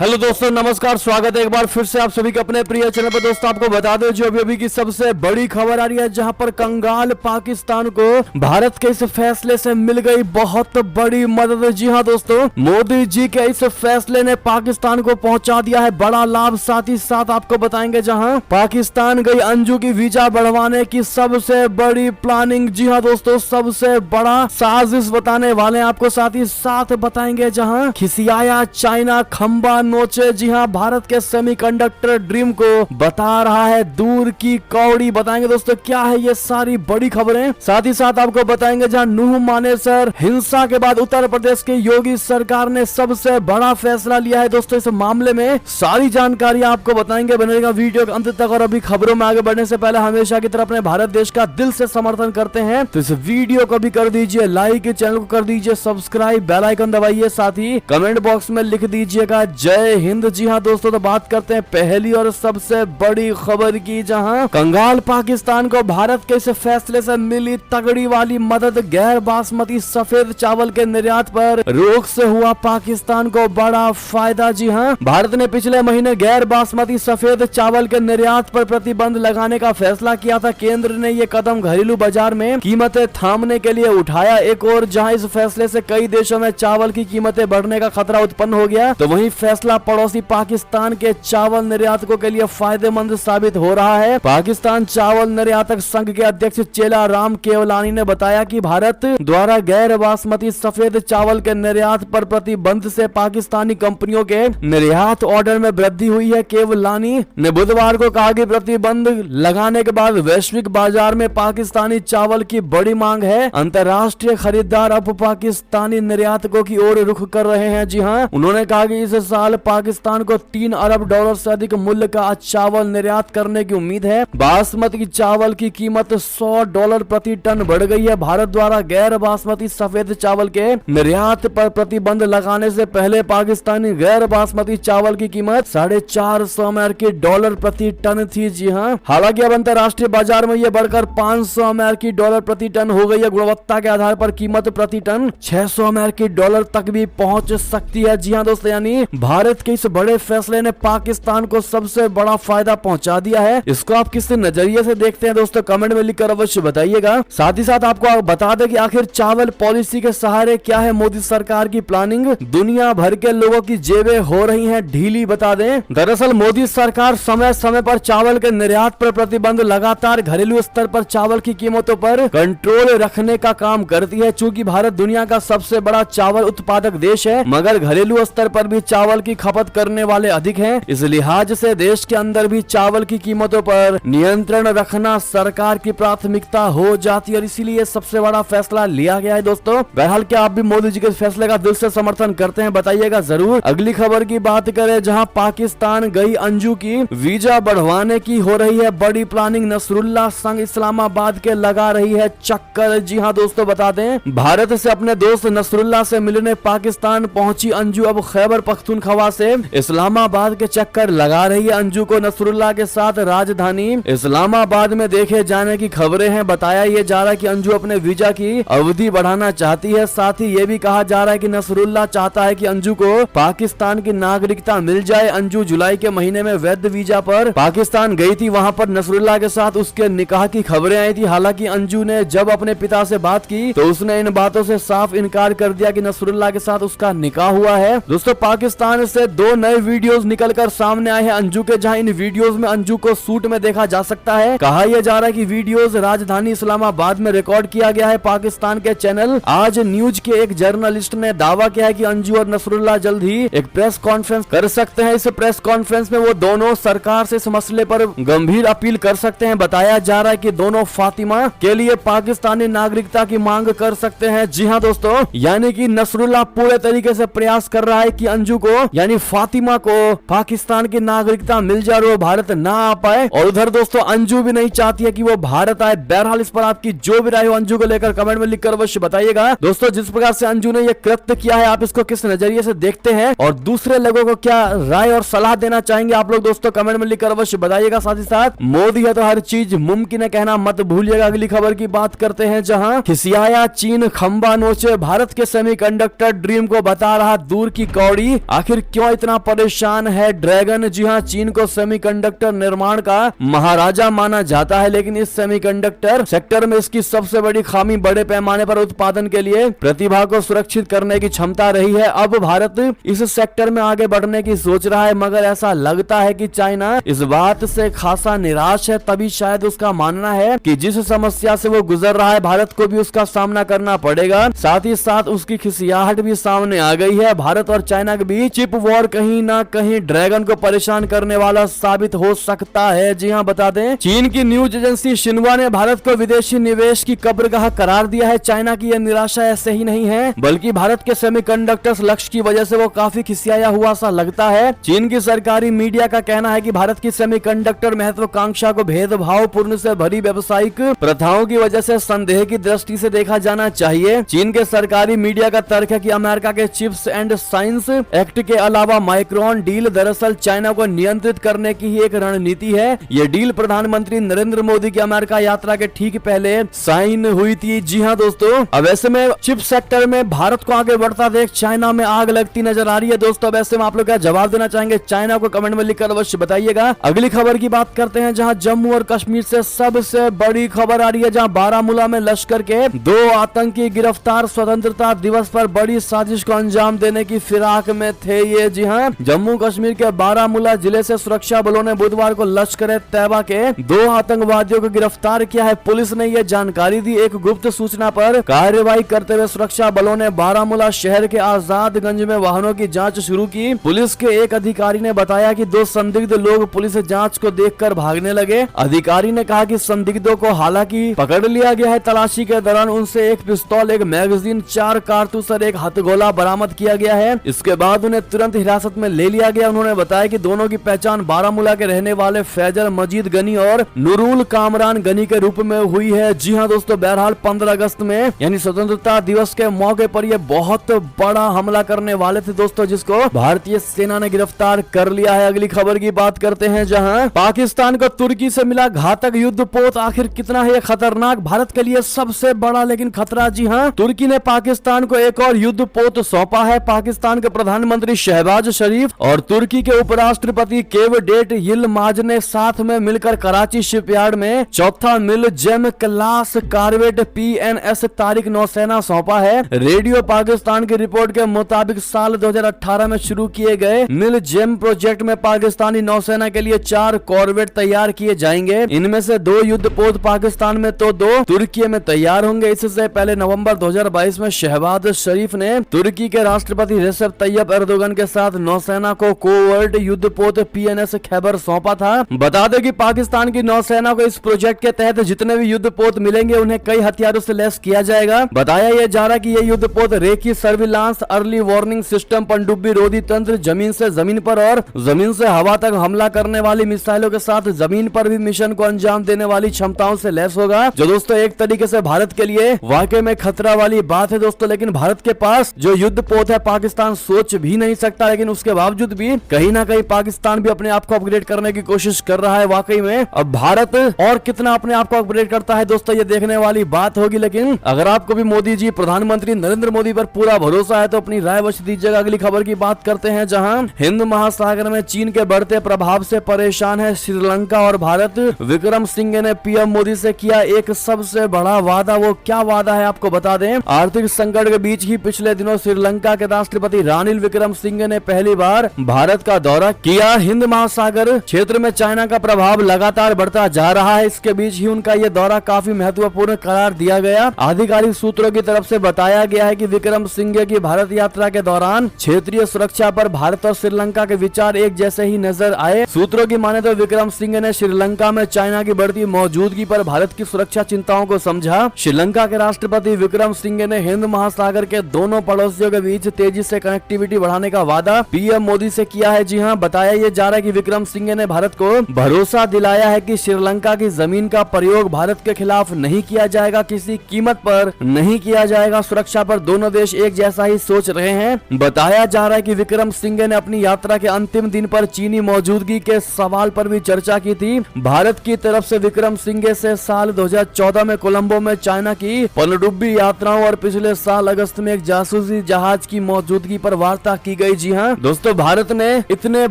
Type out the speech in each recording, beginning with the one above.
Hello दोस्तों, नमस्कार। स्वागत है एक बार फिर से आप सभी के अपने प्रिय चैनल पर। दोस्तों आपको बता दें जो अभी की सबसे बड़ी खबर आ रही है, जहां पर कंगाल पाकिस्तान को भारत के इस फैसले से मिल गई बहुत बड़ी मदद। जी हां दोस्तों, मोदी जी के इस फैसले ने पाकिस्तान को पहुंचा दिया है बड़ा लाभ। साथ ही साथ आपको बताएंगे जहां पाकिस्तान गई अंजू की वीजा बढ़वाने की सबसे बड़ी प्लानिंग। जी हां दोस्तों, सबसे बड़ा साजिश बताने वाले हैं आपको। साथ ही साथ बताएंगे जहां खिसियाया चाइना खंबा नोचे। जी हां, भारत के सेमीकंडक्टर ड्रीम को बता रहा है दूर की कौड़ी। बताएंगे दोस्तों क्या है ये सारी बड़ी खबरें। साथ ही साथ आपको बताएंगे जहां नूह मानेसर हिंसा के बाद उत्तर प्रदेश की योगी सरकार ने सबसे बड़ा फैसला लिया है। दोस्तों इस मामले में सारी जानकारी आपको बताएंगे, बनेगा वीडियो के अंत तक। और अभी खबरों में आगे बढ़ने से पहले हमेशा की तरह अपने भारत देश का दिल से समर्थन करते हैं तो इस वीडियो को भी कर दीजिए लाइक, चैनल को कर दीजिए सब्सक्राइब, बेल आइकन दबाइए। साथ ही कमेंट बॉक्स में लिख दीजिएगा जय हिंद। जी हां दोस्तों, तो बात करते हैं पहली और सबसे बड़ी खबर की, जहां कंगाल पाकिस्तान को भारत के इस फैसले से मिली तगड़ी वाली मदद। गैर बासमती सफेद चावल के निर्यात पर रोक से हुआ पाकिस्तान को बड़ा फायदा। जी हां, भारत ने पिछले महीने गैर बासमती सफेद चावल के निर्यात पर प्रतिबंध लगाने का फैसला किया था। केंद्र ने ये कदम घरेलू बाजार में कीमतें थामने के लिए उठाया। एक और जहां इस फैसले से कई देशों में चावल की कीमतें बढ़ने का खतरा उत्पन्न हो गया, तो वहीं फैसला पड़ोसी पाकिस्तान के चावल निर्यातकों के लिए फायदेमंद साबित हो रहा है। पाकिस्तान चावल निर्यातक संघ के अध्यक्ष चेला राम केवलानी ने बताया कि भारत द्वारा गैर बासमती सफेद चावल के निर्यात पर प्रतिबंध से पाकिस्तानी कंपनियों के निर्यात ऑर्डर में वृद्धि हुई है। केवलानी ने बुधवार को कहा कि प्रतिबंध लगाने के बाद वैश्विक बाजार में पाकिस्तानी चावल की बड़ी मांग है। अंतर्राष्ट्रीय खरीदार अब पाकिस्तानी निर्यातकों की ओर रुख कर रहे हैं। जी हाँ, उन्होंने कहा कि इस साल पाकिस्तान को $3 अरब से अधिक मूल्य का चावल निर्यात करने की उम्मीद है। बासमती चावल की कीमत $100 प्रति टन बढ़ गई है। भारत द्वारा गैर बासमती सफेद चावल के निर्यात पर प्रतिबंध लगाने से पहले पाकिस्तानी गैर बासमती चावल की कीमत $450 अमेरिकी प्रति टन थी। जी हाँ, हालांकि अब अंतर्राष्ट्रीय बाजार में यह बढ़कर $500 अमेरिकी प्रति टन हो गई है। गुणवत्ता के आधार पर कीमत प्रति टन $600 अमेरिकी तक भी पहुंच सकती है। जी हाँ दोस्तों, यानी भारत के इस बड़े फैसले ने पाकिस्तान को सबसे बड़ा फायदा पहुंचा दिया है। इसको आप किस नजरिए से देखते हैं दोस्तों, कमेंट में लिखकर अवश्य बताइएगा। साथ ही साथ आपको बता दें कि आखिर चावल पॉलिसी के सहारे क्या है मोदी सरकार की प्लानिंग। दुनिया भर के लोगों की जेबें हो रही हैं ढीली। बता दें दरअसल मोदी सरकार समय समय पर चावल के निर्यात पर प्रतिबंध लगातार घरेलू स्तर पर चावल की कीमतों पर कंट्रोल रखने का काम करती है। चूंकि भारत दुनिया का सबसे बड़ा चावल उत्पादक देश है, मगर घरेलू स्तर पर भी चावल की खपत करने वाले अधिक हैं। इस लिहाज से देश के अंदर भी चावल की कीमतों पर नियंत्रण रखना सरकार की प्राथमिकता हो जाती है और इसीलिए सबसे बड़ा फैसला लिया गया है। दोस्तों बहरहाल क्या आप भी मोदी जी के फैसले का दिल से समर्थन करते हैं, बताइएगा जरूर। अगली खबर की बात करें, जहां पाकिस्तान गई अंजू की वीजा बढ़वाने की हो रही है बड़ी प्लानिंग। नसरुल्लाह संघ इस्लामाबाद के लगा रही है चक्कर। जी हाँ दोस्तों, बता दें भारत से अपने दोस्त नसरुल्लाह से मिलने पाकिस्तान पहुंची अंजू अब खैबर पख्तूनख्वा से इस्लामाबाद के चक्कर लगा रही है। अंजू को नसरुल्लाह के साथ राजधानी इस्लामाबाद में देखे जाने की खबरें हैं। बताया ये जा रहा है कि अंजू अपने वीजा की अवधि बढ़ाना चाहती है। साथ ही ये भी कहा जा रहा है कि नसरुल्लाह चाहता है कि अंजू को पाकिस्तान की नागरिकता मिल जाए। अंजू जुलाई के महीने में वैध वीजा पर पाकिस्तान गई थी, वहां पर नसरुल्लाह के साथ उसके निकाह की खबरें आई थी। हालांकि अंजू ने जब अपने पिता से बात की तो उसने इन बातों से साफ इनकार कर दिया कि नसरुल्लाह के साथ उसका निकाह हुआ है। दोस्तों पाकिस्तान से 2 नए वीडियोस निकलकर सामने आए हैं अंजू के, जहां इन वीडियोस में अंजू को सूट में देखा जा सकता है। कहा यह जा रहा है कि वीडियोस राजधानी इस्लामाबाद में रिकॉर्ड किया गया है। पाकिस्तान के चैनल आज न्यूज के एक जर्नलिस्ट ने दावा किया है कि अंजू और नसरुल्लाह जल्द ही एक प्रेस कॉन्फ्रेंस कर सकते हैं। इस प्रेस कॉन्फ्रेंस में वो दोनों सरकार से इस मसले पर गंभीर अपील कर सकते हैं। बताया जा रहा है कि दोनों फातिमा के लिए पाकिस्तानी नागरिकता की मांग कर सकते हैं। जी हाँ दोस्तों, यानी कि नसरुल्लाह पूरे तरीके से प्रयास कर रहा है कि अंजू को यानी फातिमा को पाकिस्तान की नागरिकता मिल जाए और वो भारत ना आ पाए। और उधर दोस्तों अंजू भी नहीं चाहती है कि वो भारत आए। बहरहाल इस पर आपकी जो भी राय हो अंजू को लेकर कमेंट में लिखकर अवश्य बताइएगा। दोस्तों जिस प्रकार से अंजू ने ये कृत्य किया है, आप इसको किस नजरिए से देखते हैं और दूसरे लोगों को क्या राय और सलाह देना चाहेंगे आप लोग दोस्तों कमेंट में लिखकर अवश्य बताइएगा। साथ ही साथ मोदी है तो हर चीज मुमकिन है कहना मत भूलिएगा। अगली खबर की बात करते हैं, जहां खिसियाया चीन खंबा नोचे, भारत के सेमीकंडक्टर ड्रीम को बता रहा दूर की कौड़ी। आखिर क्यों इतना परेशान है ड्रैगन? जी हाँ, चीन को सेमीकंडक्टर निर्माण का महाराजा माना जाता है, लेकिन इस सेमीकंडक्टर सेक्टर में इसकी सबसे बड़ी खामी बड़े पैमाने पर उत्पादन के लिए प्रतिभा को सुरक्षित करने की क्षमता रही है। अब भारत इस सेक्टर में आगे बढ़ने की सोच रहा है, मगर ऐसा लगता है कि चाइना इस बात से खासा निराश है। तभी शायद उसका मानना है कि जिस समस्या से वो गुजर रहा है भारत को भी उसका सामना करना पड़ेगा। साथ ही साथ उसकी खिसियाहट भी सामने आ गई है। भारत और चाइना के बीच चिप वॉर कहीं ना कहीं ड्रैगन को परेशान करने वाला साबित हो सकता है। जी हाँ, बता दें चीन की न्यूज एजेंसी शिन्हुआ ने भारत को विदेशी निवेश की कब्रगाह करार दिया है। चाइना की यह निराशा ऐसे ही नहीं है, बल्कि भारत के सेमीकंडक्टर्स लक्ष्य की वजह से वो काफी खिसियाया हुआ सा लगता है। चीन की सरकारी मीडिया का कहना है कि भारत की सेमीकंडक्टर महत्वाकांक्षा को भेदभावपूर्ण से भरी व्यावसायिक प्रथाओं की वजह से संदेह की दृष्टि से देखा जाना चाहिए। चीन के सरकारी मीडिया का तर्क है कि अमेरिका के चिप्स एंड साइंस एक्ट के अलावा माइक्रोन डील दरअसल चाइना को नियंत्रित करने की ही एक रणनीति है। ये डील प्रधानमंत्री नरेंद्र मोदी की अमेरिका यात्रा के ठीक पहले साइन हुई थी। जी हाँ दोस्तों, अब ऐसे में चिप सेक्टर में भारत को आगे बढ़ता देख चाइना में आग लगती नजर आ रही है। दोस्तों, अब ऐसे में आप लोग क्या जवाब देना चाहेंगे? चाइना को कमेंट में लिखकर अवश्य बताइएगा। अगली खबर की बात करते हैं, जहां जम्मू और कश्मीर से सबसे बड़ी खबर आ रही है, जहां बारामूला में लश्कर के 2 आतंकी गिरफ्तार। स्वतंत्रता दिवस पर बड़ी साजिश को अंजाम देने की फिराक में थे ये। जी हाँ, जम्मू कश्मीर के बारामूला जिले से सुरक्षा बलों ने बुधवार को लश्कर तैयबा के 2 आतंकवादियों को गिरफ्तार किया है। पुलिस ने यह जानकारी दी। एक गुप्त सूचना पर कार्रवाई करते हुए सुरक्षा बलों ने बारामूला शहर के आजादगंज में वाहनों की जांच शुरू की। पुलिस के एक अधिकारी ने बताया कि 2 संदिग्ध लोग पुलिस जांच को देखकर भागने लगे। अधिकारी ने कहा कि संदिग्धों को हालांकि पकड़ लिया गया है। तलाशी के दौरान उनसे एक पिस्तौल, एक मैगजीन, 4 कारतूस और एक हथगोला बरामद किया गया है। इसके बाद उन्हें तुरंत हिरासत में ले लिया गया। उन्होंने बताया कि दोनों की पहचान बारामूला के रहने वाले फैजल मजीद गनी और नूरुल कामरान गनी के रूप में हुई है। जी हाँ दोस्तों, बहरहाल 15 अगस्त में यानी स्वतंत्रता दिवस के मौके पर यह बहुत बड़ा हमला करने वाले थे दोस्तों, जिसको भारतीय सेना ने गिरफ्तार कर लिया है। अगली खबर की बात करते हैं, जहां पाकिस्तान को तुर्की से मिला घातक युद्धपोत। आखिर कितना है खतरनाक? भारत के लिए सबसे बड़ा लेकिन खतरा। जी हाँ, तुर्की ने पाकिस्तान को एक और युद्धपोत सौंपा है। पाकिस्तान के प्रधानमंत्री शहबाज शरीफ और तुर्की के उपराष्ट्रपति केवडेट यिलमाज ने साथ में मिलकर कराची शिपयार्ड में चौथा मिल जेम क्लास कारवेट PNS तारिक नौसेना सौंपा है। रेडियो पाकिस्तान की रिपोर्ट के मुताबिक साल 2018 में शुरू किए गए मिल जेम प्रोजेक्ट में पाकिस्तानी नौसेना के लिए 4 कॉरवेट तैयार किए जाएंगे। इनमें से 2 युद्धपोत पाकिस्तान में तो 2 तुर्की में तैयार होंगे। इससे पहले नवंबर 2022 में शहबाज शरीफ ने तुर्की के राष्ट्रपति रेसेप तैयब एर्दोगन के साथ नौसेना को कोवर्ट युद्धपोत PNS खैबर सौंपा था। बता दें कि पाकिस्तान की नौसेना को इस प्रोजेक्ट के तहत जितने भी युद्धपोत मिलेंगे उन्हें कई हथियारों से लैस किया जाएगा। बताया यह जा रहा है कि ये युद्धपोत रेखी सर्विलांस, अर्ली वार्निंग सिस्टम, पनडुब्बी रोधी तंत्र, जमीन से जमीन पर और जमीन से हवा तक हमला करने वाली मिसाइलों के साथ जमीन पर भी मिशन को अंजाम देने वाली क्षमताओं से लैस होगा, जो दोस्तों एक तरीके से भारत के लिए वाकई में खतरा वाली बात है दोस्तों। लेकिन भारत के पास जो युद्धपोत है पाकिस्तान सोच भी नहीं सकता, लेकिन उसके बावजूद भी कहीं ना कहीं पाकिस्तान भी अपने आप को अपग्रेड करने की कोशिश कर रहा है। वाकई में अब भारत और कितना अपने आप को अपग्रेड करता है दोस्तों, ये देखने वाली बात होगी। लेकिन अगर आपको भी मोदी जी, प्रधानमंत्री नरेंद्र मोदी पर पूरा भरोसा है तो अपनी राय अवश्य दीजिएगा। अगली खबर की बात करते हैं, जहां हिंद महासागर में चीन के बढ़ते प्रभाव से परेशान है श्रीलंका और भारत। विक्रम सिंघे ने PM मोदी से किया एक सबसे बड़ा वादा। वो क्या वादा है आपको बता दें। आर्थिक संकट के बीच ही पिछले दिनों श्रीलंका के राष्ट्रपति रानिल विक्रम सिंघे ने पहली बार भारत का दौरा किया। हिंद महासागर क्षेत्र में चाइना का प्रभाव लगातार बढ़ता जा रहा है। इसके बीच ही उनका यह दौरा काफी महत्वपूर्ण करार दिया गया। आधिकारिक सूत्रों की तरफ से बताया गया है कि विक्रम सिंघे की भारत यात्रा के दौरान क्षेत्रीय सुरक्षा पर भारत और श्रीलंका के विचार एक जैसे ही नजर आए। सूत्रों की माने तो विक्रम सिंघे ने श्रीलंका में चाइना की बढ़ती मौजूदगी पर भारत की सुरक्षा चिंताओं को समझा। श्रीलंका के राष्ट्रपति विक्रम सिंघे ने हिंद महासागर के दोनों पड़ोसियों के बीच तेजी से कनेक्टिविटी बढ़ाने का वादा PM मोदी से किया है। जी हाँ, बताया यह जा रहा है कि विक्रम सिंघे ने भारत को भरोसा दिलाया है कि श्रीलंका की जमीन का प्रयोग भारत के खिलाफ नहीं किया जाएगा, किसी कीमत पर नहीं किया जाएगा। सुरक्षा पर दोनों देश एक जैसा ही सोच रहे हैं। बताया जा रहा है कि विक्रम सिंघे ने अपनी यात्रा के अंतिम दिन पर चीनी मौजूदगी के सवाल पर भी चर्चा की थी। भारत की तरफ से विक्रम सिंघे से साल 2014 में कोलंबो में चाइना की पनडुब्बी यात्राओं और पिछले साल अगस्त में एक जासूसी जहाज की मौजूदगी पर वार्ता की गई गई। जी हाँ दोस्तों, भारत ने इतने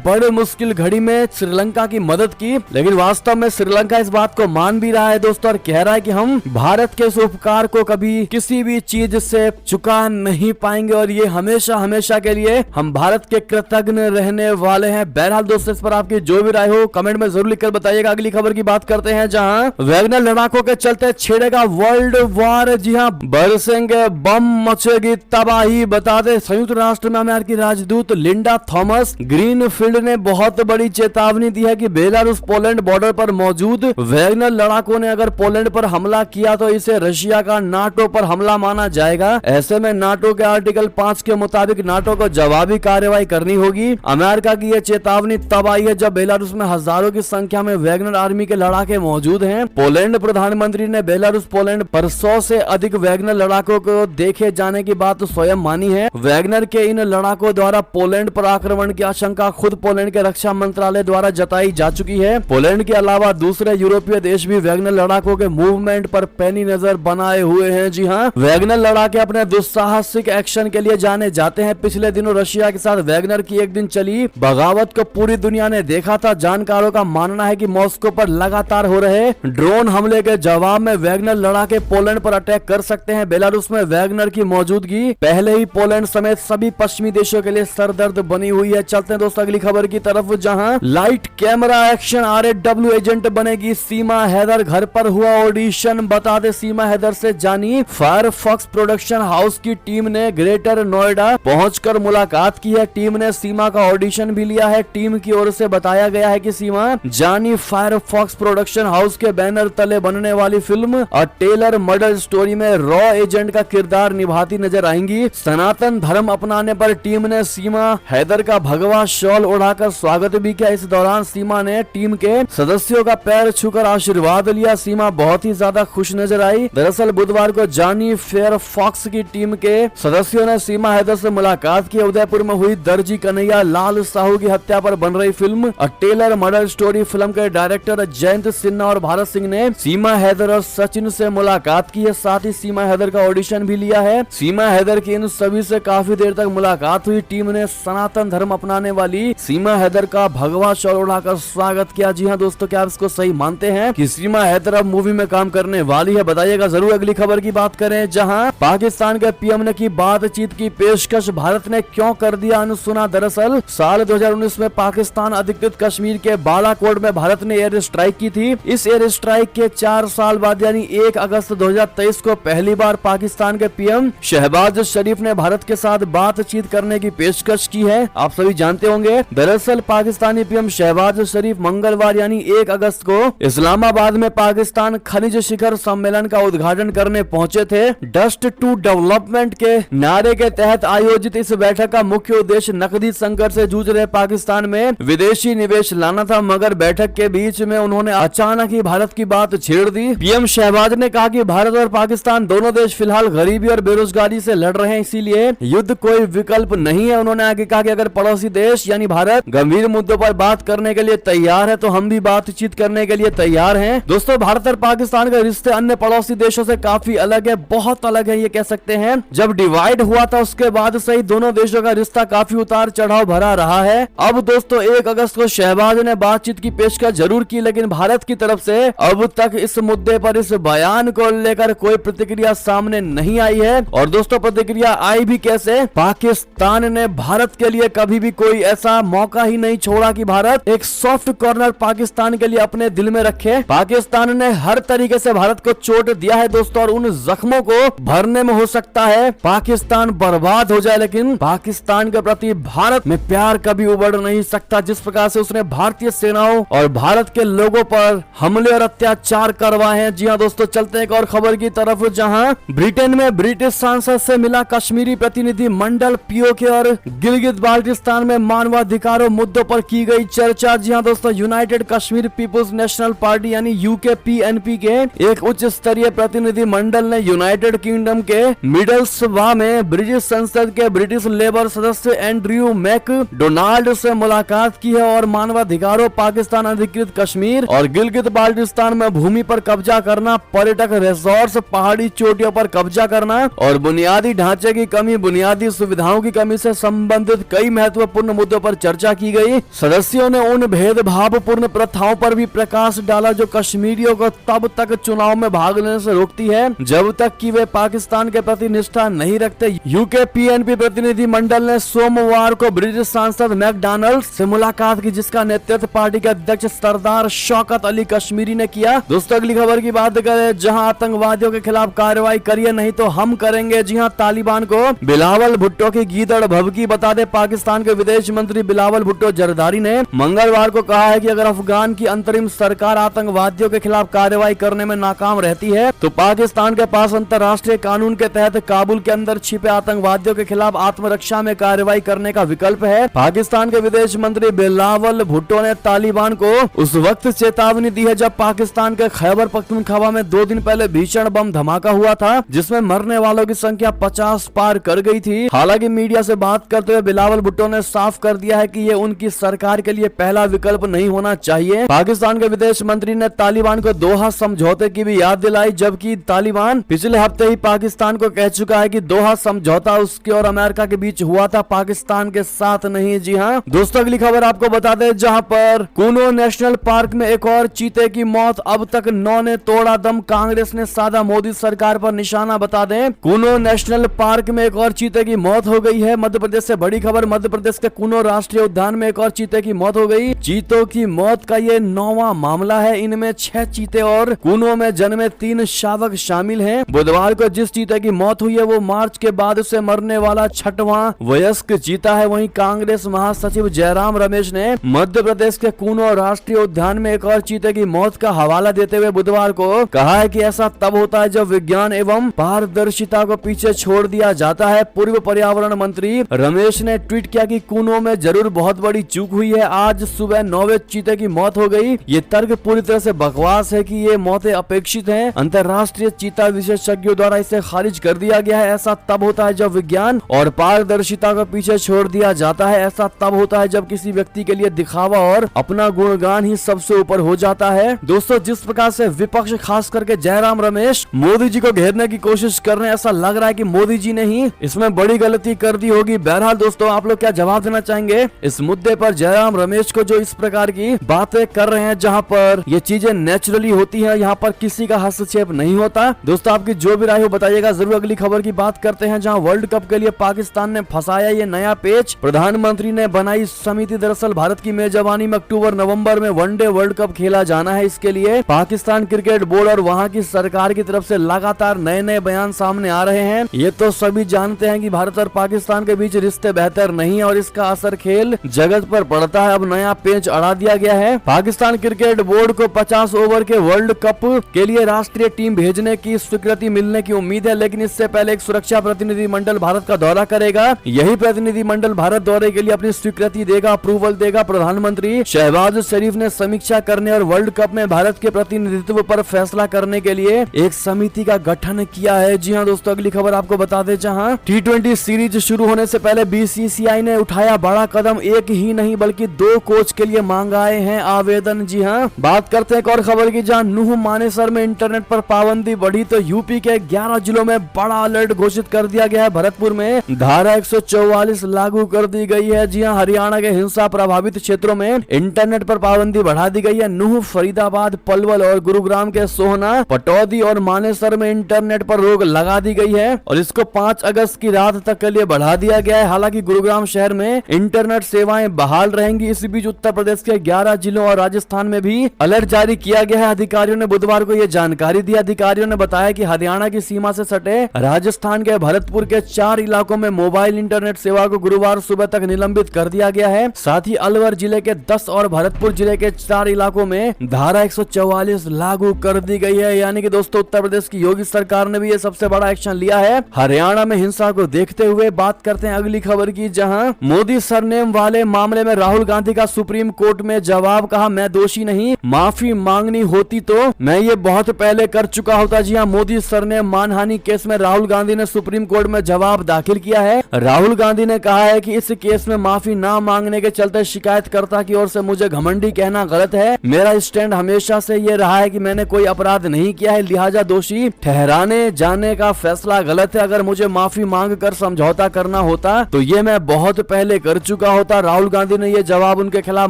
बड़े मुश्किल घड़ी में श्रीलंका की मदद की, लेकिन वास्तव में श्रीलंका इस बात को मान भी रहा है दोस्तों, और कह रहा है कि हम भारत के इस उपकार को कभी किसी भी चीज से चुका नहीं पाएंगे, और ये हमेशा हमेशा के लिए हम भारत के कृतज्ञ रहने वाले हैं। बहरहाल दोस्तों, इस पर आपकी जो भी राय हो कमेंट में जरूर लिखकर बताइएगा। अगली खबर की बात करते हैं, जहां वैगनर लड़ाकों के चलते छेड़ेगा वर्ल्ड वॉर। जी हाँ, बरसेंगे बम, मचेगी तबाही। बता दें, संयुक्त राष्ट्र में अमेरिकी राजदूत लिंडा थॉमस ग्रीनफील्ड ने बहुत बड़ी चेतावनी दी है कि बेलारूस पोलैंड बॉर्डर पर मौजूद वैगनर लड़ाकों ने अगर पोलैंड पर हमला किया तो इसे रशिया का नाटो पर हमला माना जाएगा। ऐसे में नाटो के आर्टिकल 5 के मुताबिक नाटो को जवाबी कार्रवाई करनी होगी। अमेरिका की यह चेतावनी तब आई है जब बेलारूस में हजारों की संख्या में वैगनर आर्मी के लड़ाके मौजूद हैं। पोलैंड प्रधानमंत्री ने बेलारूस पोलैंड पर 100 से अधिक वैगनर लड़ाकों को देखे जाने की बात स्वयं मानी है। वैगनर के इन लड़ाकों द्वारा पोलैंड पर आक्रमण की आशंका खुद पोलैंड के रक्षा मंत्रालय द्वारा जताई जा चुकी है। पोलैंड के अलावा दूसरे यूरोपीय देश भी वैगनर लड़ाकों के मूवमेंट पर पैनी नजर बनाए हुए हैं। जी हाँ, वैगनर लड़ाके अपने दुस्साहसिक एक्शन के लिए जाने जाते हैं। पिछले दिनों रशिया के साथ वैगनर की एक दिन चली बगावत को पूरी दुनिया ने देखा था। जानकारों का मानना है कि मॉस्को पर लगातार हो रहे ड्रोन हमले के जवाब में वैगनर लड़ाके पोलैंड पर अटैक कर सकते हैं। बेलारूस में वैगनर की मौजूदगी पहले ही पोलैंड समेत सभी पश्चिमी देशों के लिए सरदर्द बनी हुई है। चलते हैं दोस्तों अगली खबर की तरफ, जहां light camera action RAW agent बनेगी सीमा हैदर। घर पर हुआ ऑडिशन। बता दे, सीमा हैदर से जानी फायरफॉक्स प्रोडक्शन हाउस की टीम ने ग्रेटर नोएडा पहुंचकर मुलाकात की है। टीम ने सीमा का ऑडिशन भी लिया है। टीम की ओर से बताया गया है कि सीमा जानी फायरफॉक्स प्रोडक्शन हाउस के बैनर तले बनने वाली film a tailor murder story में रॉ एजेंट का किरदार निभाती नजर आएंगी। सनातन धर्म अपनाने पर टीम ने सीमा हैदर का भगवा शॉल उड़ाकर स्वागत भी किया। इस दौरान सीमा ने टीम के सदस्यों का पैर छूकर आशीर्वाद लिया। सीमा बहुत ही ज्यादा खुश नजर आई। दरअसल बुधवार को जानी फायरफॉक्स की टीम के सदस्यों ने सीमा हैदर से मुलाकात की। उदयपुर में हुई दर्जी कन्हैया लाल साहू की हत्या पर बन रही film a tailor murder story film के डायरेक्टर जयंत सिन्हा और भारत सिंह ने सीमा हैदर और सचिन से मुलाकात की है। साथ ही सीमा हैदर का ऑडिशन भी लिया है। सीमा हैदर की इन सभी से काफी देर तक मुलाकात हुई। टीम ने सनातन धर्म अपनाने वाली सीमा हैदर का भगवा शॉल उड़ाकर स्वागत किया। जी हाँ दोस्तों, क्या आप इसको सही मानते हैं कि सीमा हैदर अब मूवी में काम करने वाली है? बताइएगा जरूर। अगली खबर की बात करें, जहां पाकिस्तान के PM ने की बातचीत की पेशकश, भारत ने क्यों कर दिया अनसुना? दरअसल साल 2019 में पाकिस्तान अधिकृत कश्मीर के बालाकोट में भारत ने एयर स्ट्राइक की थी। इस एयर स्ट्राइक के 4 साल बाद यानी 1 अगस्त 2023 को पहली बार पाकिस्तान के PM शहबाज शरीफ ने भारत के साथ बातचीत करने की पेशकश की है। आप सभी जानते होंगे, दरअसल पाकिस्तानी PM शहबाज शरीफ मंगलवार यानी 1 अगस्त को इस्लामाबाद में पाकिस्तान खनिज शिखर सम्मेलन का उद्घाटन करने पहुंचे थे। डस्ट टू डेवलपमेंट के नारे के तहत आयोजित इस बैठक का मुख्य उद्देश्य नकदी संकट से जूझ रहे पाकिस्तान में विदेशी निवेश लाना था, मगर बैठक के बीच में उन्होंने अचानक ही भारत की बात छेड़ दी। PM शहबाज ने कहा कि भारत और पाकिस्तान दोनों देश फिलहाल गरीबी और बेरोजगारी से लड़ रहे हैं, इसीलिए युद्ध कोई विकल्प नहीं है। उन्होंने आगे कहा कि अगर पड़ोसी देश यानी भारत गंभीर मुद्दों पर बात करने के लिए तैयार है तो हम भी बातचीत करने के लिए तैयार हैं। दोस्तों, भारत और पाकिस्तान के रिश्ते अन्य पड़ोसी देशों से काफी अलग है, बहुत अलग है ये कह सकते हैं। जब डिवाइड हुआ था उसके बाद से ही दोनों देशों का रिश्ता काफी उतार चढ़ाव भरा रहा है। अब दोस्तों 1 अगस्त को शहबाज ने बातचीत की पेशकश जरूर की, लेकिन भारत की तरफ से अब तक इस मुद्दे पर इस बयान को लेकर कोई प्रतिक्रिया सामने नहीं आई है। और दोस्तों प्रतिक्रिया आई भी कैसे? पाकिस्तान ने भारत के लिए कभी भी कोई ऐसा मौका ही नहीं छोड़ा कि भारत एक सॉफ्ट कॉर्नर पाकिस्तान के लिए अपने दिल में रखे। पाकिस्तान ने हर तरीके से भारत को चोट दिया है दोस्तों, और उन जख्मों को भरने में हो सकता है पाकिस्तान बर्बाद हो जाए, लेकिन पाकिस्तान के प्रति भारत में प्यार कभी उबड़ नहीं सकता। जिस प्रकार से उसने भारतीय सेनाओं और भारत के लोगों पर हमले और अत्याचार करवाए हैं। जी हाँ दोस्तों, चलते हैं एक और खबर की तरफ, जहां ब्रिटेन में ब्रिटिश सांसद से मिला कश्मीरी प्रतिनिधि मंडल। POK और गिलगित बाल्टिस्तान में मानवाधिकारों मुद्दों पर की गई चर्चा। जी हाँ दोस्तों, United Kashmir People's National Party यानी UKPNP के एक उच्च स्तरीय प्रतिनिधि मंडल ने यूनाइटेड किंगडम के मिडलस्ब्रा में ब्रिटिश संसद के ब्रिटिश लेबर सदस्य एंड्रयू मैकडोनाल्ड से मुलाकात की है और मानवाधिकारों, पाकिस्तान अधिकृत कश्मीर और गिलगित बाल्टिस्तान में भूमि पर कब्जा करना, पर्यटक रिजॉर्ट्स, पहाड़ी चोटियों पर कब्जा करना और बुनियादी ढांचे की कमी, बुनियादी सुविधाओं की कमी से संबंधित कई महत्वपूर्ण मुद्दों पर चर्चा की गई। सदस्यों ने उन भेदभावपूर्ण प्रथाओं पर भी प्रकाश डाला जो कश्मीरियों को तब तक चुनाव में भाग लेने से रोकती है जब तक कि वे पाकिस्तान के प्रति निष्ठा नहीं रखते। यूके पीएनपी प्रतिनिधि मंडल ने सोमवार को ब्रिटिश सांसद मैकडॉनल्ड से मुलाकात की, जिसका नेतृत्व पार्टी के अध्यक्ष सरदार शौकत अली कश्मीरी ने किया। दोस्तों अगली खबर की बात करें, जहां आतंकवादियों के खिलाफ कार्रवाई करिए नहीं तो हम करेंगे। जी हां, तालिबान को बिलावल भुट्टो की गीदड़ भभकी। बता दें, पाकिस्तान के विदेश मंत्री बिलावल भुट्टो जरदारी ने मंगलवार को कहा है कि अगर अफगान की अंतरिम सरकार आतंकवादियों के खिलाफ कार्रवाई करने में नाकाम रहती है तो पाकिस्तान के पास अंतर्राष्ट्रीय कानून के तहत काबुल के अंदर छिपे आतंकवादियों के खिलाफ आत्मरक्षा में कार्रवाई करने का विकल्प है। पाकिस्तान के विदेश मंत्री बिलावल भुट्टो ने तालिबान को उस वक्त चेतावनी दी है जब पाकिस्तान के खैबर पख्तूनख्वा में 2 दिन पहले भीषण बम धमाका हुआ था, जिसमें मरने वालों की संख्या 50 पार कर गई थी। हालांकि मीडिया से बात करते हुए बिलावल भुट्टो ने साफ कर दिया है कि ये उनकी सरकार के लिए पहला विकल्प नहीं होना चाहिए। पाकिस्तान के विदेश मंत्री ने तालिबान को दोहा समझौते की भी याद दिलाई, जबकि तालिबान पिछले हफ्ते ही पाकिस्तान को कह चुका है कि दोहा समझौता उसके और अमेरिका के बीच हुआ था, पाकिस्तान के साथ नहीं। जी हाँ दोस्तों, अगली खबर आपको बता दें, जहां पर कूनो नेशनल पार्क में एक और चीते की मौत, अब तक 9 ने तोड़ा दम, कांग्रेस ने साधा मोदी सरकार पर निशाना। बता दें, कूनो नेशनल पार्क में एक और चीते की मौत हो गई है। मध्य प्रदेश से बड़ी खबर, मध्य प्रदेश के कूनो राष्ट्रीय उद्यान में एक और चीते की मौत हो गई। चीतों की मौत का ये 9वां मामला है। इनमें 6 चीते और कूनो में जन्मे 3 शावक शामिल हैं। बुधवार को जिस चीते की मौत हुई है वो मार्च के बाद से मरने वाला 6वां वयस्क चीता है। वहीं कांग्रेस महासचिव जयराम रमेश ने मध्य प्रदेश के कूनो राष्ट्रीय उद्यान में एक और चीते की मौत का हवाला देते हुए बुधवार को कहा है कि ऐसा तब होता है जब विज्ञान एवं पारदर्शिता को पीछे छोड़ दिया जाता है। पूर्व पर्यावरण मंत्री रमेश ने ट्वीट किया कि कूनो में जरूर बहुत बड़ी चूक हुई है। आज सुबह 9वें चीते की मौत हो गई। ये तर्क पूरी तरह से बकवास है कि ये मौतें अपेक्षित हैं। अंतर्राष्ट्रीय चीता विशेषज्ञों द्वारा इसे खारिज कर दिया गया है। ऐसा तब होता है जब विज्ञान और पारदर्शिता को पीछे छोड़ दिया जाता है। ऐसा तब होता है जब किसी व्यक्ति के लिए दिखावा और अपना गुणगान ही सबसे ऊपर हो जाता है। दोस्तों, जिस प्रकार से विपक्ष खास करके जयराम रमेश मोदी जी को घेरने की कोशिश कर रहे हैं, ऐसा लग रहा है कि मोदी जी ने ही इसमें बड़ी गलती कर दी होगी। बहरहाल दोस्तों, आप लोग क्या जवाब देना चाहेंगे इस मुद्दे पर जयराम रमेश को जो इस प्रकार की बातें कर रहे हैं, जहां पर ये चीजें नेचुरली होती हैं, यहाँ पर किसी का हस्तक्षेप नहीं होता। दोस्तों, आपकी जो भी राय हो बताइएगा जरूर। अगली खबर की बात करते हैं, जहां वर्ल्ड कप के लिए पाकिस्तान ने फंसाया ये नया पेच। प्रधानमंत्री ने बनाई समिति। दरअसल भारत की मेजबानी में अक्टूबर-नवंबर में वनडे वर्ल्ड कप खेला जाना है। इसके लिए पाकिस्तान क्रिकेट बोर्ड और वहां की सरकार की तरफ से लगातार नए नए बयान सामने आ रहे हैं। ये तो सभी जानते हैं कि भारत और पाकिस्तान के बीच रिश्ते बेहतर नहीं है और इसका असर खेल जगत पर पड़ता है। अब नया पेच अड़ा दिया गया है। पाकिस्तान क्रिकेट बोर्ड को 50 ओवर के वर्ल्ड कप के लिए राष्ट्रीय टीम भेजने की स्वीकृति मिलने की उम्मीद है, लेकिन इससे पहले एक सुरक्षा प्रतिनिधि मंडल भारत का दौरा करेगा। यही प्रतिनिधि मंडल भारत दौरे के लिए अपनी स्वीकृति देगा, अप्रूवल देगा। प्रधानमंत्री शहबाज शरीफ ने समीक्षा करने और वर्ल्ड कप में भारत के प्रतिनिधित्व पर फैसला करने के लिए एक समिति का गठन किया है। जी हाँ दोस्तों, अगली खबर आपको बता दें, जहां T20 सीरीज शुरू होने से पहले BCCI ने उठाया बड़ा कदम। एक ही नहीं बल्कि 2 कोच के लिए मांगाए हैं आवेदन। जी हाँ, बात करते हैं एक और खबर की, जहां नूह मानेसर में इंटरनेट पर पाबंदी बढ़ी तो यूपी के 11 जिलों में बड़ा अलर्ट घोषित कर दिया गया है। भरतपुर में धारा 144 लागू कर दी गई है। जी हाँ, हरियाणा के हिंसा प्रभावित क्षेत्रों में इंटरनेट पर पाबंदी बढ़ा दी गई है। नूह, फरीदाबाद, पलवल और गुरुग्राम के सोहना, पटौदी और मानेसर में इंटरनेट पर रोक लगा दी गई है और इसको 5 अगस्त की रात तक के लिए बढ़ा दिया गया है। हालांकि गुरुग्राम शहर में इंटरनेट सेवाएं बहाल रहेंगी। इस बीच उत्तर प्रदेश के 11 जिलों और राजस्थान में भी अलर्ट जारी किया गया है। अधिकारियों ने बुधवार को यह जानकारी दी। अधिकारियों ने बताया कि हरियाणा की सीमा से सटे राजस्थान के भरतपुर के 4 इलाकों में मोबाइल इंटरनेट सेवा को गुरुवार सुबह तक निलंबित कर दिया गया है। साथ ही अलवर जिले के 10 और भरतपुर जिले के 4 इलाकों में धारा 144 लागू कर दी गई है। यानी कि दोस्तों, उत्तर प्रदेश की योगी सरकार ने भी ये सबसे बड़ा एक्शन लिया है हरियाणा में हिंसा को देखते हुए। बात करते हैं अगली खबर की, जहां मोदी सरनेम वाले मामले में राहुल गांधी का सुप्रीम कोर्ट में जवाब। कहा, मैं दोषी नहीं, माफी मांगनी होती तो मैं ये बहुत पहले कर चुका होता। जी हां, मोदी सरनेम मानहानि केस में राहुल गांधी ने सुप्रीम कोर्ट में जवाब दाखिल किया है। राहुल गांधी ने कहा है कि इस केस में माफी ना मांगने के चलते शिकायतकर्ता की ओर से मुझे घमंडी कहना गलत है। मेरा स्टैंड हमेशा से ये रहा है कि मैंने कोई अपराध नहीं किया है, लिहाजा दोषी ठहराने जाने का फैसला गलत है। अगर मुझे माफी मांग कर समझौता करना होता होता तो ये मैं बहुत पहले कर चुका होता। राहुल गांधी ने ये जवाब उनके खिलाफ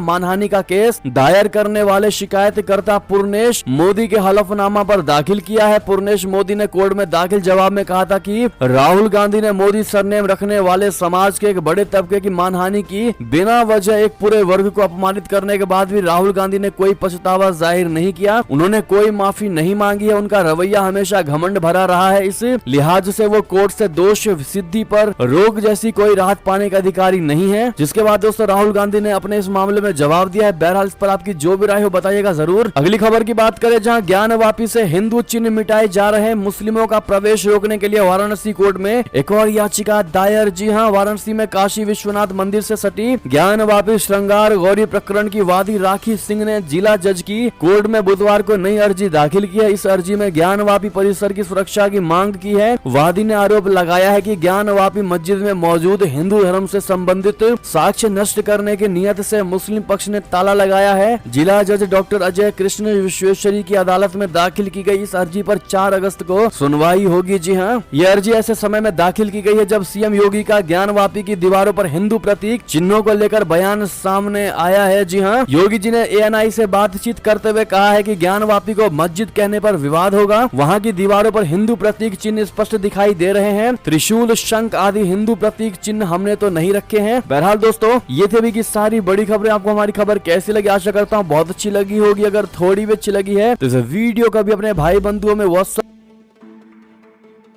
मानहानि का केस दायर करने वाले शिकायतकर्ता पूर्णेश मोदी के हलफनामा पर दाखिल किया है। पूर्णेश मोदी ने कोर्ट में दाखिल जवाब में कहा था कि राहुल गांधी ने मोदी सरनेम रखने वाले समाज के एक बड़े तबके की मानहानि की। बिना वजह एक पूरे वर्ग को अपमानित करने के बाद भी राहुल गांधी ने कोई पछतावा जाहिर नहीं किया। उन्होंने कोई माफी नहीं मांगी है। उनका रवैया हमेशा घमंड भरा रहा है। इस लिहाज से वो कोर्ट से दोष सिद्धि पर रोक जैसी कोई राहत पाने का अधिकारी नहीं है। जिसके बाद दोस्तों राहुल गांधी ने अपने इस मामले में जवाब दिया है। बहरहाल इस पर आपकी जो भी राय हो बताइएगा जरूर। अगली खबर की बात करें, जहां ज्ञानवापी से हिंदू चिन्ह मिटाए जा रहे हैं। मुस्लिमों का प्रवेश रोकने के लिए वाराणसी कोर्ट में एक और याचिका दायर। जी हां, वाराणसी में काशी विश्वनाथ मंदिर से सटी ज्ञानवापी श्रृंगार गौरी प्रकरण की वादी राखी सिंह ने जिला जज की कोर्ट में बुधवार को नई अर्जी दाखिल की है। इस अर्जी में ज्ञानवापी परिसर की सुरक्षा की मांग की है। वादी ने आरोप लगाया है कि ज्ञानवापी मस्जिद में मौजूद हिंदू धर्म से संबंधित साक्ष्य नष्ट करने की नियत से मुस्लिम पक्ष ने ताला लगाया है। जिला जज डॉक्टर अजय कृष्ण विश्वेश्वरी की अदालत में दाखिल की गई इस अर्जी पर 4 अगस्त को सुनवाई होगी। जी हां, ये अर्जी ऐसे समय में दाखिल की गई है जब सीएम योगी का ज्ञानवापी की दीवारों पर हिंदू प्रतीक चिन्हों को लेकर बयान सामने आया है। जी हां, योगी जी ने एएनआई से बातचीत करते हुए कहा है कि ज्ञानवापी को मस्जिद कहने पर विवाद होगा। वहां की दीवारों पर हिंदू प्रतीक चिन्ह स्पष्ट दिखाई दे रहे हैं। त्रिशूल, शंख आदि हिंदू प्रतीक चिन्ह हमने तो नहीं रखे हैं। बहरहाल दोस्तों ये थे भी की सारी बड़ी खबरें। आपको हमारी खबर कैसी लगी? आशा करता हूँ बहुत अच्छी लगी होगी। अगर थोड़ी भी अच्छी लगी है तो इस वीडियो को भी अपने भाई बंधुओं में व्हाट्सएप